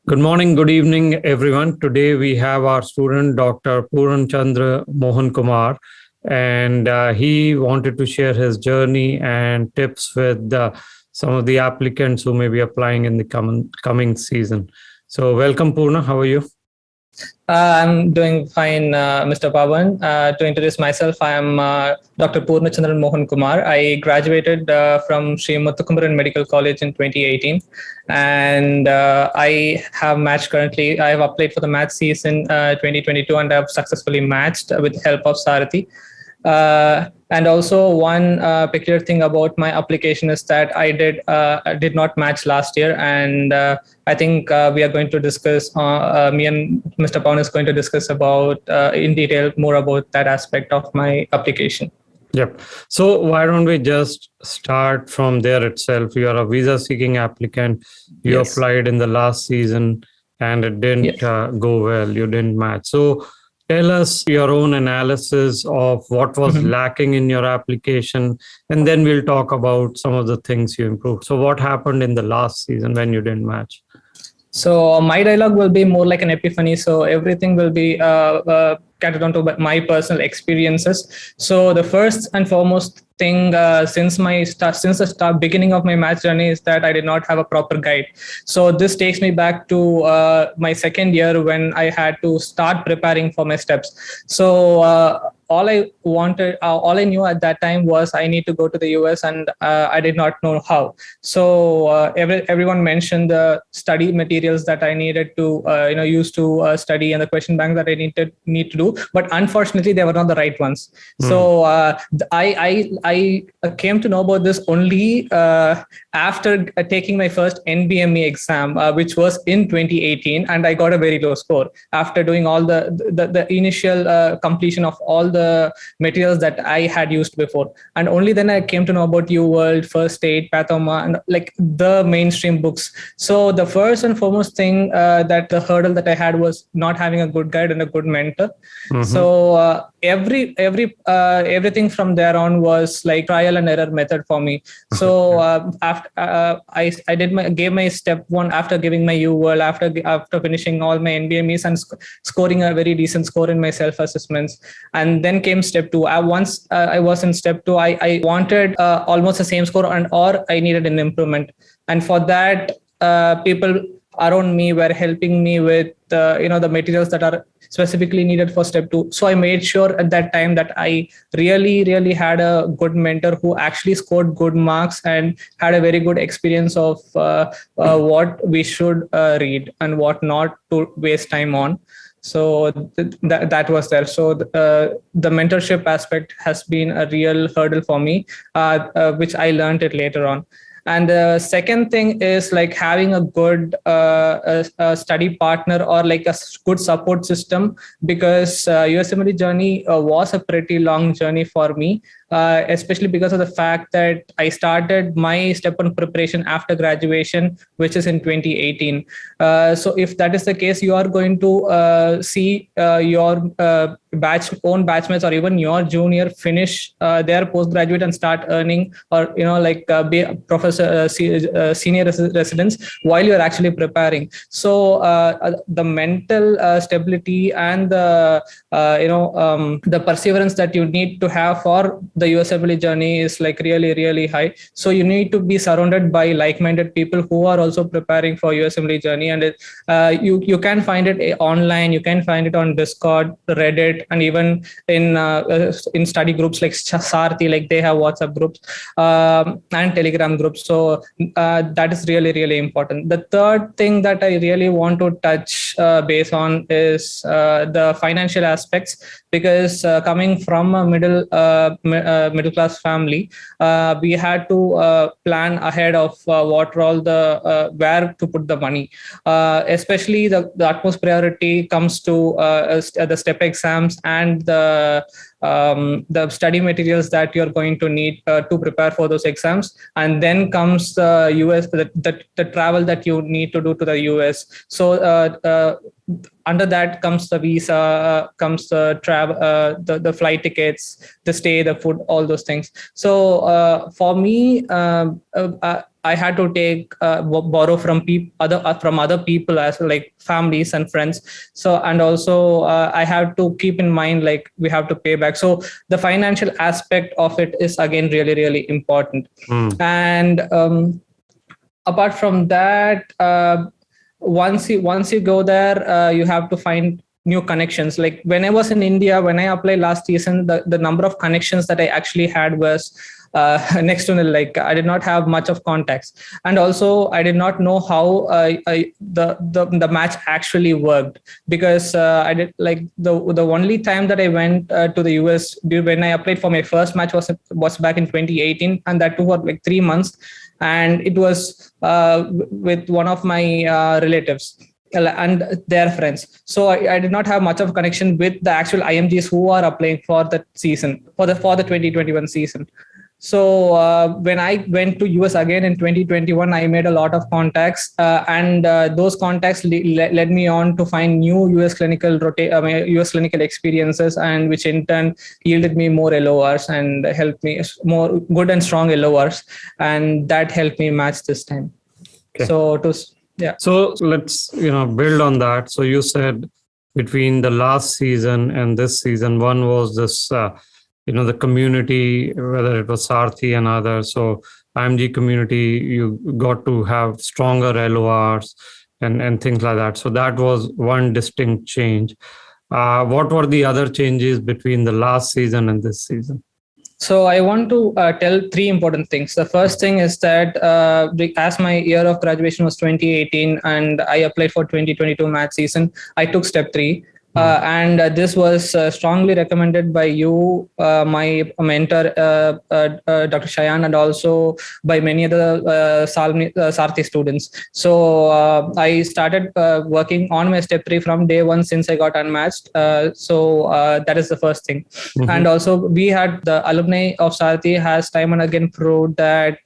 Good morning, good evening, everyone. Today we have our student, Dr. Puran Chandra Mohan Kumar, and he wanted to share his journey and tips with some of the applicants who may be applying in the coming season. So, welcome, Purna. How are you? I'm doing fine, Mr. Pawan. To introduce myself, I am Dr. Purnachandran Mohan Kumar. I graduated from Sri Muthukumaran Medical College in 2018, and I have matched currently. I have applied for the match season 2022, and I have successfully matched with the help of Sarthi. And also one peculiar thing about my application is that I did not match last year, and I think we are going to discuss. Me and Mr. Pawan is going to discuss about in detail more about that aspect of my application. Yep. So why don't we just start from there itself? You are a visa seeking applicant. You Yes. applied in the last season and it didn't go well. You didn't match. So tell us your own analysis of what was lacking in your application, and then we'll talk about some of the things you improved. So what happened in the last season when you didn't match? So my dialogue will be more like an epiphany. So everything will be catered onto my personal experiences. So the first and foremost thing since the beginning of my match journey is that I did not have a proper guide. So this takes me back to my second year when I had to start preparing for my steps. So all I knew at that time was I need to go to the US, and I did not know how. So everyone mentioned the study materials that I needed to use to study, and the question bank that I need to do, but unfortunately they were not the right ones. So I came to know about this only after taking my first NBME exam, which was in 2018, and I got a very low score after doing all the initial completion of all the materials that I had used before. And only then I came to know about UWorld, First Aid, Pathoma, and like the mainstream books. So the first and foremost thing that the hurdle that I had was not having a good guide and a good mentor. So everything from there on was like trial and error method for me. So after I gave my step one after giving my UWorld, after finishing all my NBMEs and scoring a very decent score in my self assessments, and then came step two. Once I was in step two, I wanted almost the same score, or I needed an improvement, and for that people around me were helping me with the materials that are specifically needed for step two. So I made sure at that time that I really had a good mentor who actually scored good marks and had a very good experience of what we should read and what not to waste time on. So that was there. So the mentorship aspect has been a real hurdle for me, which I learned it later on. And the second thing is like having a good study partner or like a good support system, because USMLE journey was a pretty long journey for me, especially because of the fact that I started my step one preparation after graduation, which is in 2018. So if that is the case, you are going to see your own batchmates or even your junior finish their postgraduate and start earning, or be a professor, senior residents while you're actually preparing. So the mental stability and the perseverance that you need to have for the USMLE journey is like really high. So you need to be surrounded by like-minded people who are also preparing for USMLE journey, and you can find it online. You can find it on Discord, Reddit, and even in study groups like Sarthi, like they have WhatsApp groups and Telegram groups. So that is really important. The third thing that I really want to touch base on is the financial aspects, because coming from a middle class family, we had to plan ahead of what all the where to put the money. Especially the utmost priority comes to the step exams and the study materials that you're going to need to prepare for those exams, and then comes the US, the travel that you need to do to the US. So under that comes the visa, comes the travel, the flight tickets, the stay, the food, all those things. So for me, I had to take borrow from other people as well, like families and friends. So, and also I have to keep in mind, like, we have to pay back. So the financial aspect of it is again really, really important. And apart from that, once you go there, you have to find new connections. Like when I was in India, when I applied last season, the number of connections that I actually had was next to nil. Like I did not have much of contacts, and also I did not know how the match actually worked, because I did, like, the only time that I went to the US when I applied for my first match was back in 2018, and that too for like 3 months, and it was with one of my relatives and their friends. So I did not have much of a connection with the actual IMGs who are applying for the season, for the 2021 season. So when I went to US again in 2021, I made a lot of contacts, and those contacts led me on to find new US US clinical experiences, and which in turn yielded me more LORs and helped me more good and strong LORs, and that helped me match this time. Okay. Yeah. So let's build on that. So you said between the last season and this season, one was this the community, whether it was Sarthi and others. So IMG community, you got to have stronger LORs and things like that. So that was one distinct change. What were the other changes between the last season and this season? So I want to tell three important things. The first thing is that as my year of graduation was 2018 and I applied for 2022 math season, I took step 3. And this was strongly recommended by you, my mentor, Dr. Shayan, and also by many other Sarthi students. So I started working on my step 3 from day 1 since I got unmatched. So that is the first thing. And also we had the alumni of Sarthi has time and again proved that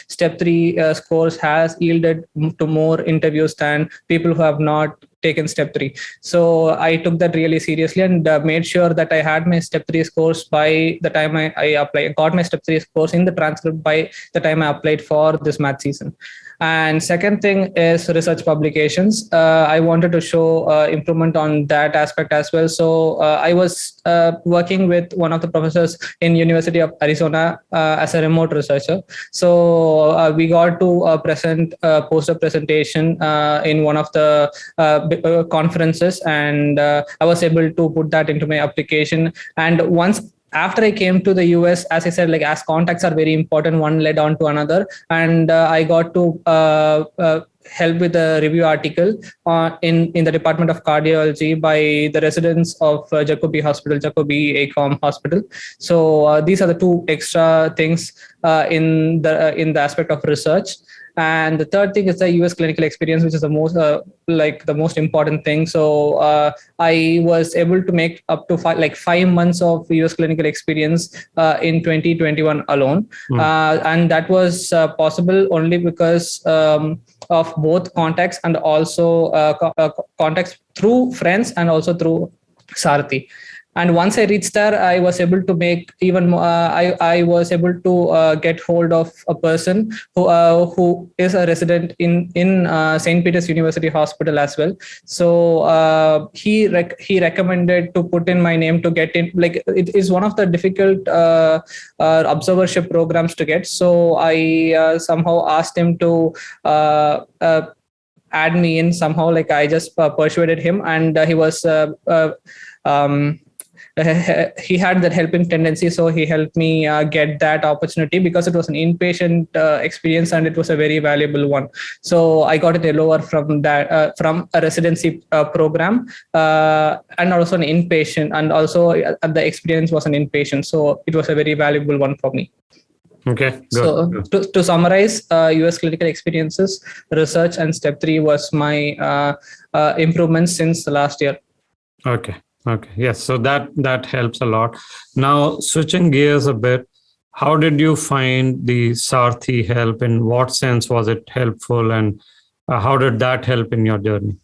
step 3 scores has yielded to more interviews than people who have not taken step 3. So I took that really seriously and made sure that I had my step 3 scores by the time I applied. Got my step 3 scores in the transcript by the time I applied for this math season. And second thing is research publications. I wanted to show improvement on that aspect as well. So I was working with one of the professors in University of Arizona as a remote researcher. So we got to present a poster presentation in one of the conferences, and I was able to put that into my application. And once after I came to the US, as I said, like, as contacts are very important, one led on to another, and I got to help with a review article in the Department of Cardiology by the residents of Jacobi ACOM Hospital. So these are the two extra things in the aspect of research. And the third thing is the US clinical experience, which is the most important thing. So I was able to make up to 5 months of US clinical experience in 2021 alone. And that was possible only because of both contacts and also contacts through friends and also through Sarthi. And once I reached there, I was able to make even more. I was able to get hold of a person who is a resident in St. Peter's University Hospital as well. So he recommended to put in my name to get in. Like, it is one of the difficult observership programs to get. So I somehow asked him to add me in somehow. Like, I just persuaded him, and he was. He had that helping tendency, so he helped me get that opportunity because it was an inpatient experience and it was a very valuable one. So I got an LOR from that, from a residency program, and also an inpatient, and also the experience was an inpatient. So it was a very valuable one for me. Okay, good. So to summarize, US clinical experiences, research, and step 3 was my improvements since the last year. Okay. Yes. So that helps a lot. Now, switching gears a bit, how did you find the Sarthi help? In what sense was it helpful, and how did that help in your journey?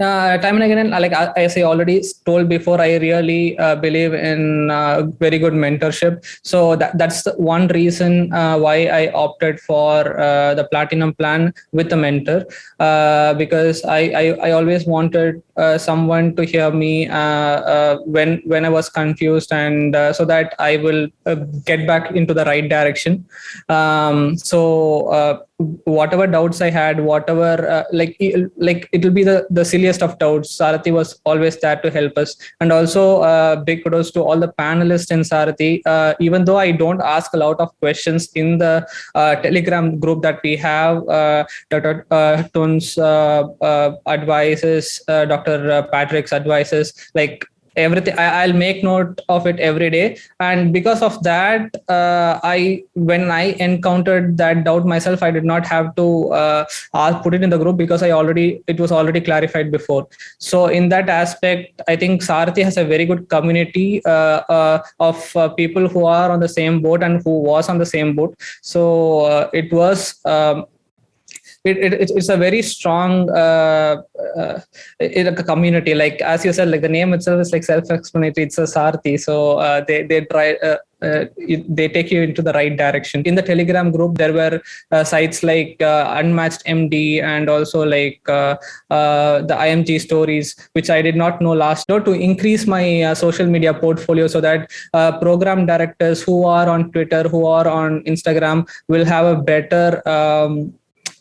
Time and again, like as I already told before, I really believe in very good mentorship. So that's the one reason why I opted for the platinum plan with a mentor, because I always wanted someone to hear me when I was confused, and so that I will get back into the right direction. Whatever doubts I had, whatever like it will be the silliest of doubts. Sarthi was always there to help us, and also big kudos to all the panelists in Sarthi. Even though I don't ask a lot of questions in the Telegram group that we have, Dr. Tun's advices, Dr. Patrick's advices, like everything, I'll make note of it every day. And because of that, when I encountered that doubt myself, I did not have to put it in the group, because it was already clarified before. So in that aspect, I think Sarthi has a very good community of people who are on the same boat and who was on the same boat. So it was it's a very strong community. Like as you said, like the name itself is like self-explanatory. It's a Sarthi, so they try. They take you into the right direction. In the Telegram group, there were sites like Unmatched MD, and also like the IMG stories, which I did not know last year, to increase my social media portfolio, so that program directors who are on Twitter, who are on Instagram, will have a better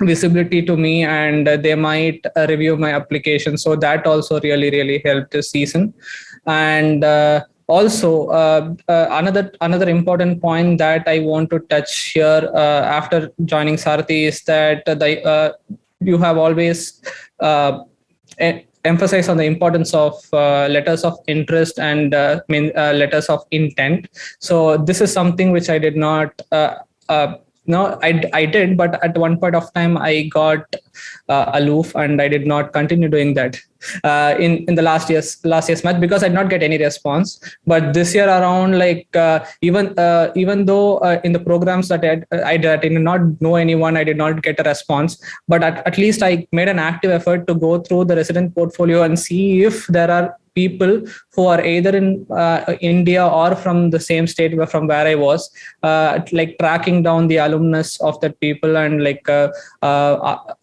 visibility to me, and they might review my application. So that also really helped this season. And also another important point that I want to touch here after joining Sarthi is that you have always emphasized on the importance of letters of interest and letters of intent. So this is something which I did not no, I did, but at one point of time I got aloof, and I did not continue doing that in the last year's match, because I did not get any response. But this year around, like even though in the programs that I did not know anyone, I did not get a response. But at least I made an active effort to go through the resident portfolio and see if there are people who are either in India or from the same state from where I was, like tracking down the alumnus of that people, and like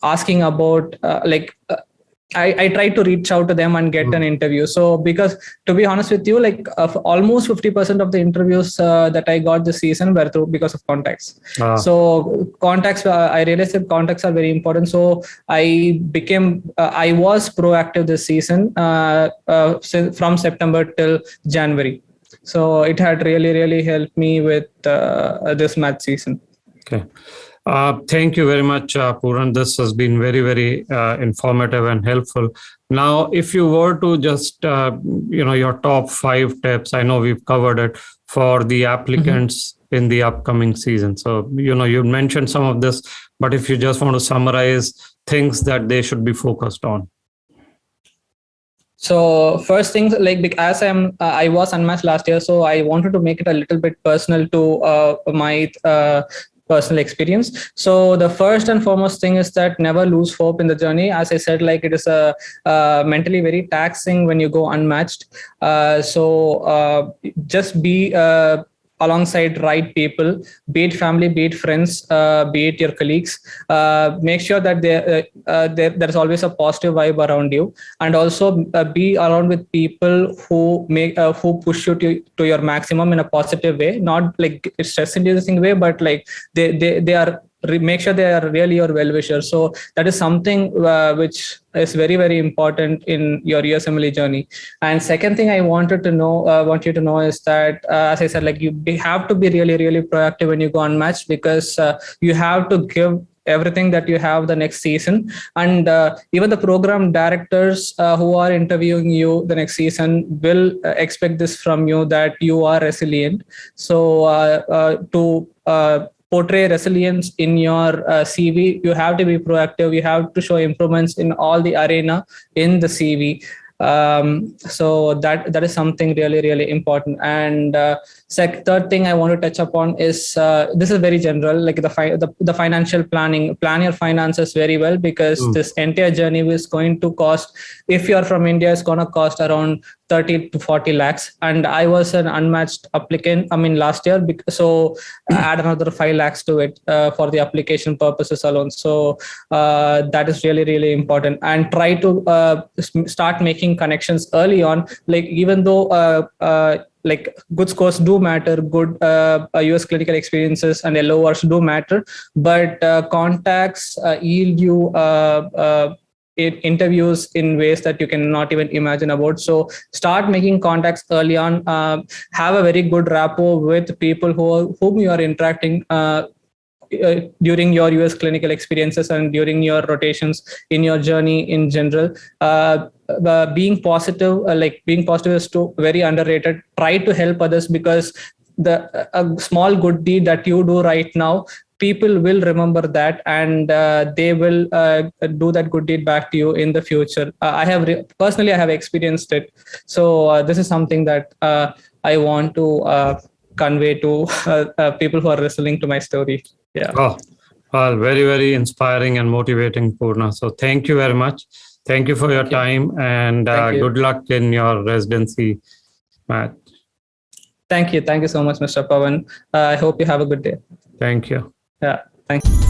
asking about I tried to reach out to them and get an interview. So because to be honest with you, like almost 50% of the interviews that I got this season were because of contacts. So contacts, I realized that contacts are very important. So I was proactive this season from September till January. So it had really helped me with this math season. Okay. Thank you very much, Puran. This has been very informative and helpful. Now, if you were to just, your top 5 tips, I know we've covered it, for the applicants in the upcoming season. So, you mentioned some of this, but if you just want to summarize things that they should be focused on. So first things, like as I was unmatched last year, so I wanted to make it a little bit personal to my personal experience. So the first and foremost thing is that never lose hope in the journey. As I said, like it is a mentally very taxing when you go unmatched. So just be alongside right people, be it family, be it friends, be it your colleagues. Make sure that there's always a positive vibe around you, and also be around with people who push you to your maximum in a positive way, not like it's stress-inducing way, but like they are. Make sure they are really your well-wishers. So that is something which is very important in your USMLE journey. And second thing I want you to know is that, as I said, like you have to be really proactive when you go unmatched, because you have to give everything that you have the next season. And even the program directors who are interviewing you the next season will expect this from you, that you are resilient. So to portray resilience in your CV, you have to be proactive. You have to show improvements in all the arena in the CV. So that is something really, really important. And third thing I want to touch upon is this is very general, like the financial planning. Plan your finances very well, because this entire journey is going to cost, if you're from India, it's going to cost around 30 to 40 lakhs. And I was an unmatched applicant, last year, so add another 5 lakhs to it for the application purposes alone. So that is really, really important. And try to start making connections early on. Like, even though like good scores do matter, good US clinical experiences and LORs do matter, but contacts yield you interviews in ways that you cannot even imagine about. So start making contacts early on. Have a very good rapport with people whom you are interacting during your US clinical experiences and during your rotations in your journey in general. Being positive is very underrated. Try to help others, because a small good deed that you do right now, people will remember that, and they will do that good deed back to you in the future. Personally, I have experienced it. So this is something that I want to convey to people who are listening to my story. Yeah. Oh, well, very, very inspiring and motivating, Purna. So thank you very much. Thank you for your time, and good luck in your residency, Matt. Thank you. Thank you so much, Mr. Pawan. I hope you have a good day. Thank you. Yeah. Thank you.